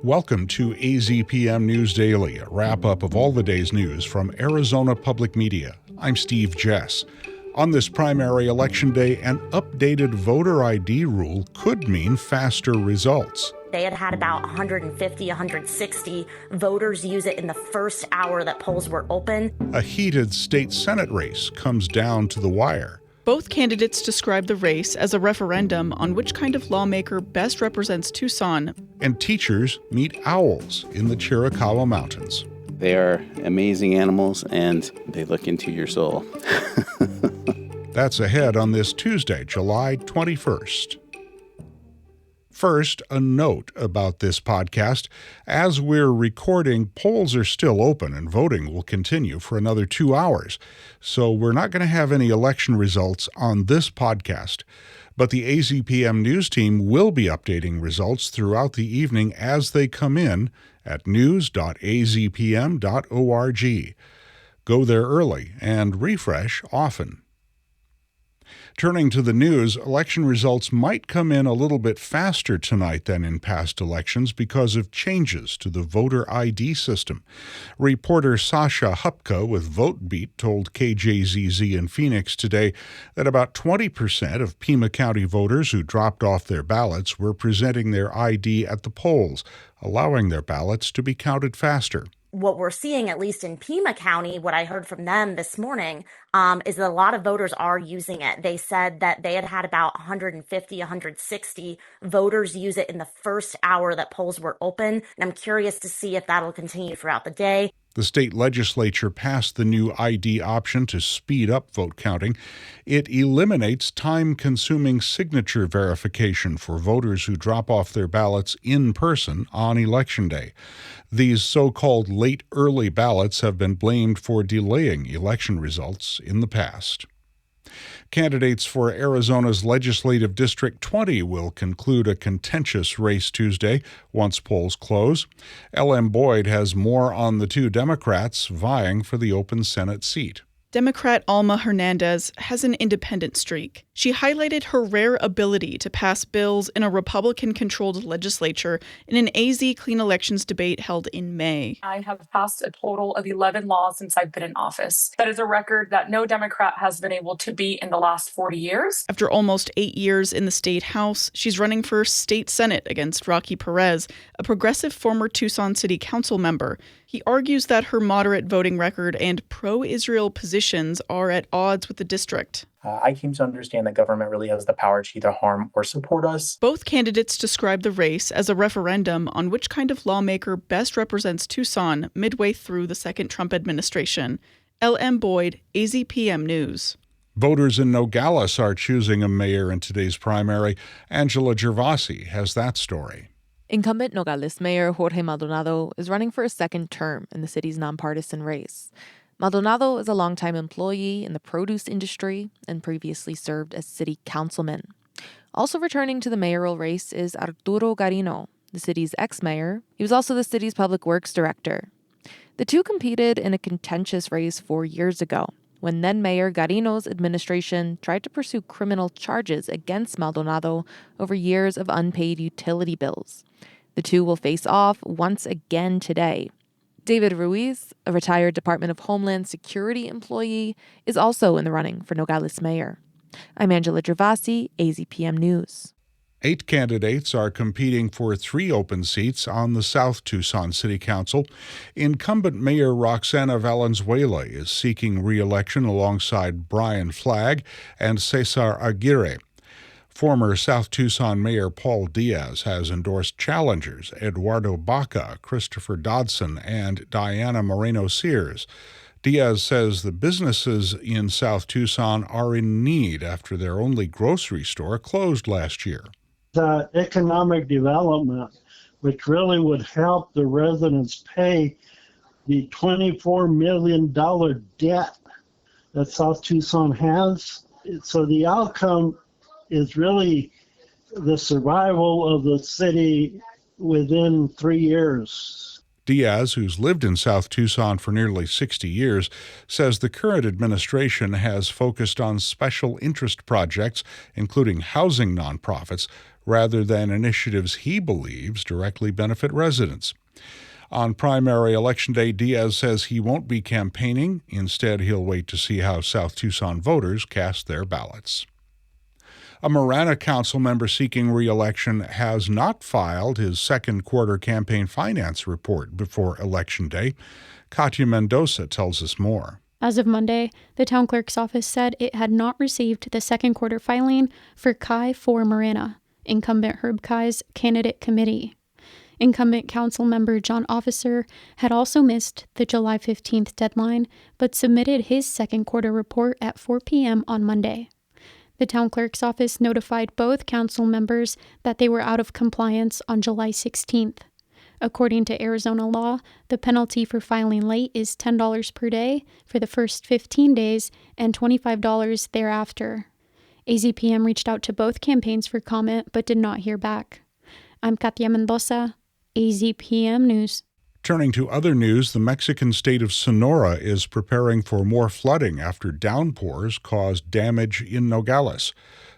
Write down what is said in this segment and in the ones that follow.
Welcome to AZPM News Daily, a wrap-up of all the day's news from Arizona Public Media. I'm Steve Jess. On this primary election day, an updated voter ID rule could mean faster results. They had about 150, 160 voters use it in the first hour that polls were open. A heated state Senate race comes down to the wire. Both candidates describe the race as a referendum on which kind of lawmaker best represents Tucson. And teachers meet owls in the Chiricahua Mountains. They are amazing animals, and they look into your soul. That's ahead on this Tuesday, July 21st. First, a note about this podcast. As we're recording, polls are still open and voting will continue for another 2 hours. So we're not going to have any election results on this podcast. But the AZPM News team will be updating results throughout the evening as they come in at news.azpm.org. Go there early and refresh often. Turning to the news, election results might come in a little bit faster tonight than in past elections because of changes to the voter ID system. Reporter Sasha Hupka with VoteBeat told KJZZ in Phoenix today that about 20% of Pima County voters who dropped off their ballots were presenting their ID at the polls, allowing their ballots to be counted faster. What we're seeing, at least in Pima County, what I heard from them this morning, is that a lot of voters are using it. They said that they had about 150, 160 voters use it in the first hour that polls were open. And I'm curious to see if that'll continue throughout the day. The state legislature passed the new ID option to speed up vote counting. It eliminates time-consuming signature verification for voters who drop off their ballots in person on Election Day. These so-called late early ballots have been blamed for delaying election results in the past. Candidates for Arizona's Legislative District 20 will conclude a contentious race Tuesday once polls close. L.M. Boyd has more on the two Democrats vying for the open Senate seat. Democrat Alma Hernandez has an independent streak. She highlighted her rare ability to pass bills in a Republican-controlled legislature in an AZ Clean Elections debate held in May. I have passed a total of 11 laws since I've been in office. That is a record that no Democrat has been able to beat in the last 40 years. After almost 8 years in the state house, she's running for state senate against Rocky Perez, a progressive former Tucson City Council member. He argues that her moderate voting record and pro-Israel positions are at odds with the district. I came to understand that government really has the power to either harm or support us. Both candidates describe the race as a referendum on which kind of lawmaker best represents Tucson midway through the second Trump administration. L.M. Boyd, AZPM News. Voters in Nogales are choosing a mayor in today's primary. Angela Gervasi has that story. Incumbent Nogales Mayor Jorge Maldonado is running for a second term in the city's nonpartisan race. Maldonado is a longtime employee in the produce industry and previously served as city councilman. Also returning to the mayoral race is Arturo Garino, the city's ex-mayor. He was also the city's public works director. The two competed in a contentious race 4 years ago, when then-Mayor Garino's administration tried to pursue criminal charges against Maldonado over years of unpaid utility bills. The two will face off once again today. David Ruiz, a retired Department of Homeland Security employee, is also in the running for Nogales mayor. I'm Angela Gervasi, AZPM News. 8 candidates are competing for 3 open seats on the South Tucson City Council. Incumbent Mayor Roxana Valenzuela is seeking re-election alongside Brian Flagg and Cesar Aguirre. Former South Tucson Mayor Paul Diaz has endorsed challengers Eduardo Baca, Christopher Dodson, and Diana Moreno-Sears. Diaz says the businesses in South Tucson are in need after their only grocery store closed last year. The economic development, which really would help the residents pay the $24 million debt that South Tucson has. So the outcome is really the survival of the city within 3 years. Diaz, who's lived in South Tucson for nearly 60 years, says the current administration has focused on special interest projects, including housing nonprofits, rather than initiatives he believes directly benefit residents. On primary election day, Diaz says he won't be campaigning. Instead, he'll wait to see how South Tucson voters cast their ballots. A Marana council member seeking re-election has not filed his second quarter campaign finance report before Election Day. Katya Mendoza tells us more. As of Monday, the town clerk's office said it had not received the second quarter filing for Kai for Marana, incumbent Herb Kai's candidate committee. Incumbent council member John Officer had also missed the July 15th deadline, but submitted his second quarter report at 4 p.m. on Monday. The town clerk's office notified both council members that they were out of compliance on July 16th. According to Arizona law, the penalty for filing late is $10 per day for the first 15 days and $25 thereafter. AZPM reached out to both campaigns for comment but did not hear back. I'm Katya Mendoza, AZPM News. Turning to other news, the Mexican state of Sonora is preparing for more flooding after downpours caused damage in Nogales.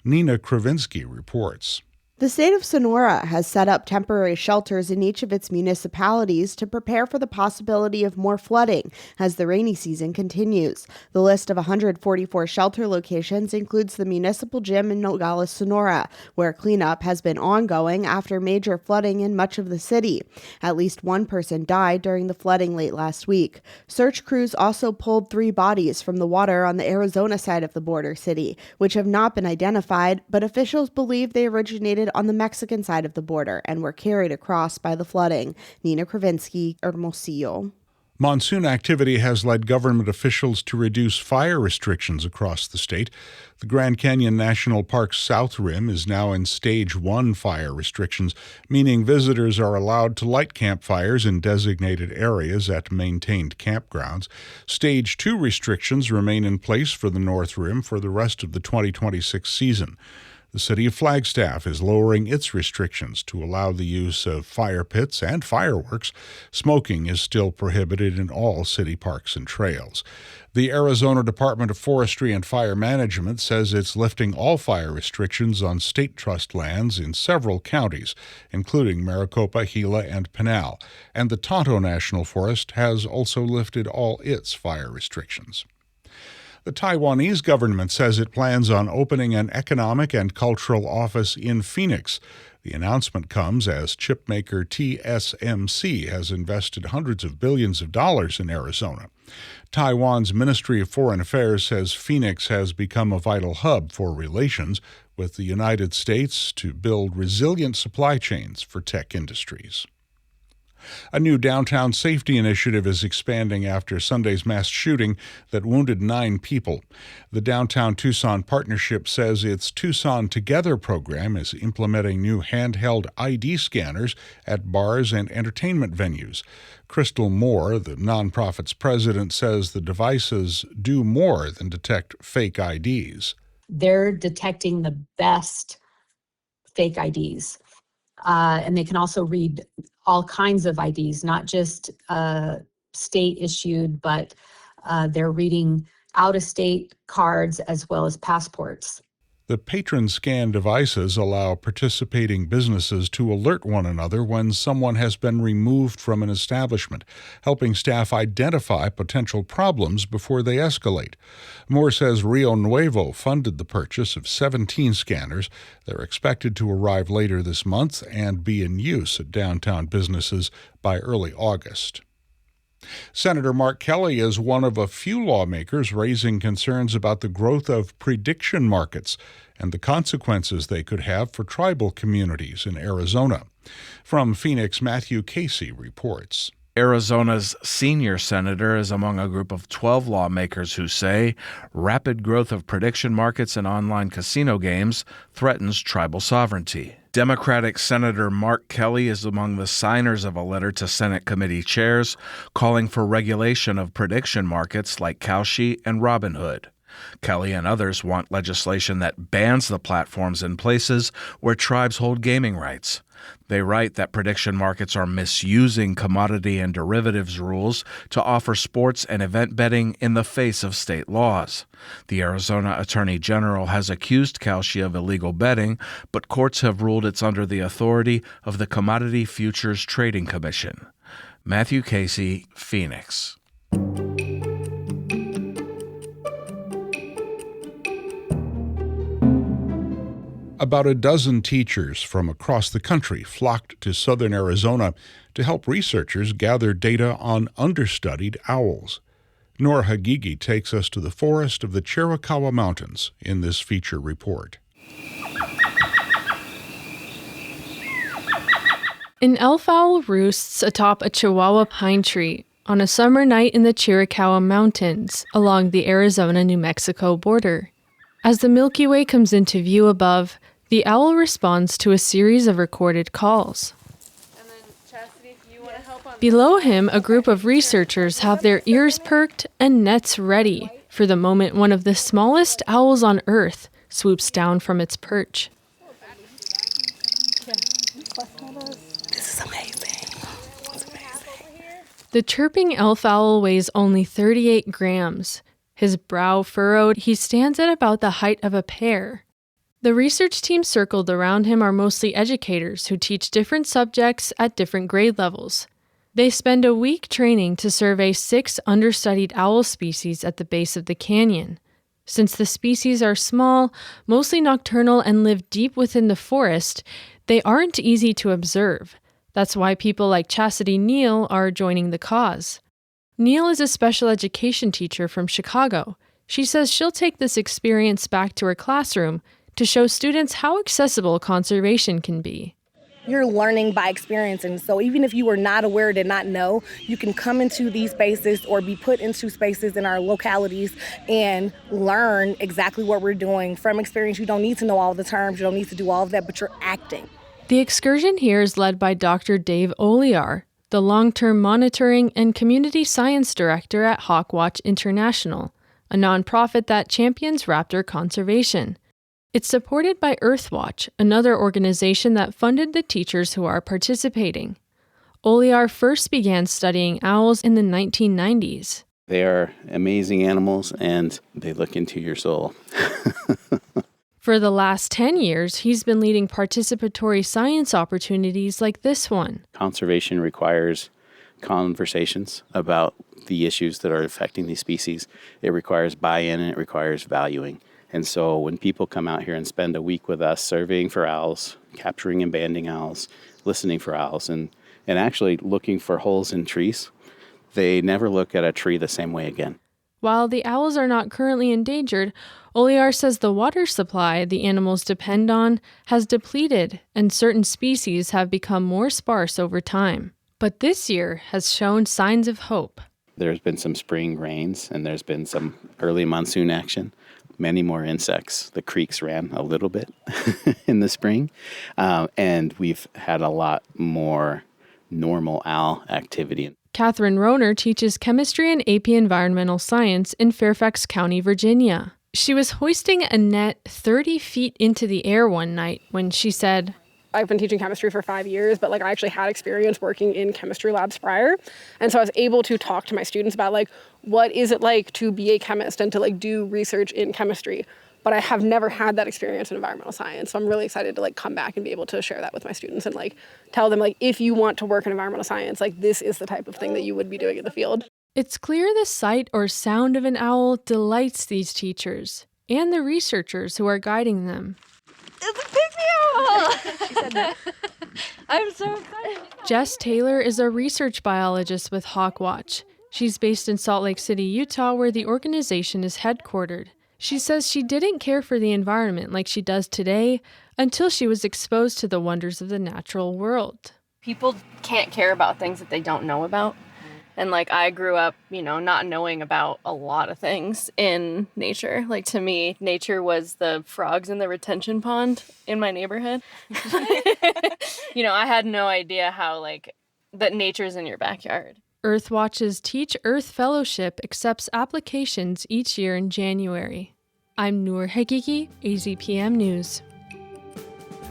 Nina Kravinsky reports. The state of Sonora has set up temporary shelters in each of its municipalities to prepare for the possibility of more flooding as the rainy season continues. The list of 144 shelter locations includes the municipal gym in Nogales, Sonora, where cleanup has been ongoing after major flooding in much of the city. At least one person died during the flooding late last week. Search crews also pulled 3 bodies from the water on the Arizona side of the border city, which have not been identified, but officials believe they originated on the Mexican side of the border and were carried across by the flooding. Nina Kravinsky, Hermosillo. Monsoon activity has led government officials to reduce fire restrictions across the state. The Grand Canyon National Park's South Rim is now in Stage 1 fire restrictions, meaning visitors are allowed to light campfires in designated areas at maintained campgrounds. Stage 2 restrictions remain in place for the North Rim for the rest of the 2026 season. The city of Flagstaff is lowering its restrictions to allow the use of fire pits and fireworks. Smoking is still prohibited in all city parks and trails. The Arizona Department of Forestry and Fire Management says it's lifting all fire restrictions on state trust lands in several counties, including Maricopa, Gila, and Pinal. And the Tonto National Forest has also lifted all its fire restrictions. The Taiwanese government says it plans on opening an economic and cultural office in Phoenix. The announcement comes as chipmaker TSMC has invested hundreds of billions of dollars in Arizona. Taiwan's Ministry of Foreign Affairs says Phoenix has become a vital hub for relations with the United States to build resilient supply chains for tech industries. A new downtown safety initiative is expanding after Sunday's mass shooting that wounded 9 people. The Downtown Tucson Partnership says its Tucson Together program is implementing new handheld ID scanners at bars and entertainment venues. Crystal Moore, the nonprofit's president, says the devices do more than detect fake IDs. They're detecting the best fake IDs. And they can also read all kinds of IDs, not just state issued, but they're reading out-of-state cards as well as passports. The patron scan devices allow participating businesses to alert one another when someone has been removed from an establishment, helping staff identify potential problems before they escalate. Moore says Rio Nuevo funded the purchase of 17 scanners. They're expected to arrive later this month and be in use at downtown businesses by early August. Senator Mark Kelly is one of a few lawmakers raising concerns about the growth of prediction markets and the consequences they could have for tribal communities in Arizona. From Phoenix, Matthew Casey reports. Arizona's senior senator is among a group of 12 lawmakers who say rapid growth of prediction markets and online casino games threatens tribal sovereignty. Democratic Senator Mark Kelly is among the signers of a letter to Senate committee chairs calling for regulation of prediction markets like Kalshi and Robinhood. Kelly and others want legislation that bans the platforms in places where tribes hold gaming rights. They write that prediction markets are misusing commodity and derivatives rules to offer sports and event betting in the face of state laws. The Arizona Attorney General has accused Kalshi of illegal betting, but courts have ruled it's under the authority of the Commodity Futures Trading Commission. Matthew Casey, Phoenix. About a dozen teachers from across the country flocked to southern Arizona to help researchers gather data on understudied owls. Nora Hagigi takes us to the forest of the Chiricahua Mountains in this feature report. An elf owl roosts atop a Chihuahua pine tree on a summer night in the Chiricahua Mountains along the Arizona-New Mexico border. As the Milky Way comes into view above, the owl responds to a series of recorded calls. Below him, a group of researchers have their ears perked and nets ready for the moment one of the smallest owls on Earth swoops down from its perch. This is amazing. The chirping elf owl weighs only 38 grams. His brow furrowed, he stands at about the height of a pear. The research team circled around him are mostly educators who teach different subjects at different grade levels. They spend a week training to survey 6 understudied owl species at the base of the canyon. Since the species are small, mostly nocturnal, and live deep within the forest, they aren't easy to observe. That's why people like Chastity Neal are joining the cause. Neal is a special education teacher from Chicago. She says she'll take this experience back to her classroom to show students how accessible conservation can be. You're learning by experience, and so even if you were not aware, did not know, you can come into these spaces or be put into spaces in our localities and learn exactly what we're doing from experience. You don't need to know all the terms, you don't need to do all of that, but you're acting. The excursion here is led by Dr. Dave Oliar, the long-term monitoring and community science director at Hawkwatch International, a nonprofit that champions raptor conservation. It's supported by Earthwatch, another organization that funded the teachers who are participating. Oliar first began studying owls in the 1990s. They are amazing animals, and they look into your soul. For the last 10 years, he's been leading participatory science opportunities like this one. Conservation requires conversations about the issues that are affecting these species. It requires buy-in, and it requires valuing. And so when people come out here and spend a week with us surveying for owls, capturing and banding owls, listening for owls, and actually looking for holes in trees, they never look at a tree the same way again. While the owls are not currently endangered, Oliar says the water supply the animals depend on has depleted and certain species have become more sparse over time. But this year has shown signs of hope. There's been some spring rains and there's been some early monsoon action. Many more insects. The creeks ran a little bit in the spring, and we've had a lot more normal owl activity. Catherine Rohner teaches chemistry and AP environmental science in Fairfax County, Virginia. She was hoisting a net 30 feet into the air one night when she said, I've been teaching chemistry for 5 years, but I actually had experience working in chemistry labs prior. And so I was able to talk to my students about what is it like to be a chemist and to do research in chemistry. But I have never had that experience in environmental science. So I'm really excited to come back and be able to share that with my students and tell them if you want to work in environmental science, this is the type of thing that you would be doing in the field. It's clear the sight or sound of an owl delights these teachers and the researchers who are guiding them. It's a pygmy owl! She said that. I'm so excited. Jess Taylor is a research biologist with Hawkwatch. She's based in Salt Lake City, Utah, where the organization is headquartered. She says she didn't care for the environment like she does today until she was exposed to the wonders of the natural world. People can't care about things that they don't know about. And I grew up, not knowing about a lot of things in nature. To me, nature was the frogs in the retention pond in my neighborhood. I had no idea how that nature's in your backyard. Earthwatch's Teach Earth Fellowship accepts applications each year in January. I'm Noor Hakiki, AZPM News.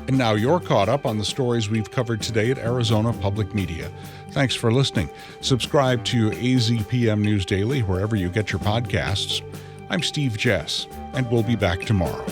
And now you're caught up on the stories we've covered today at Arizona Public Media. Thanks for listening. Subscribe to AZPM News Daily wherever you get your podcasts. I'm Steve Jess, and we'll be back tomorrow.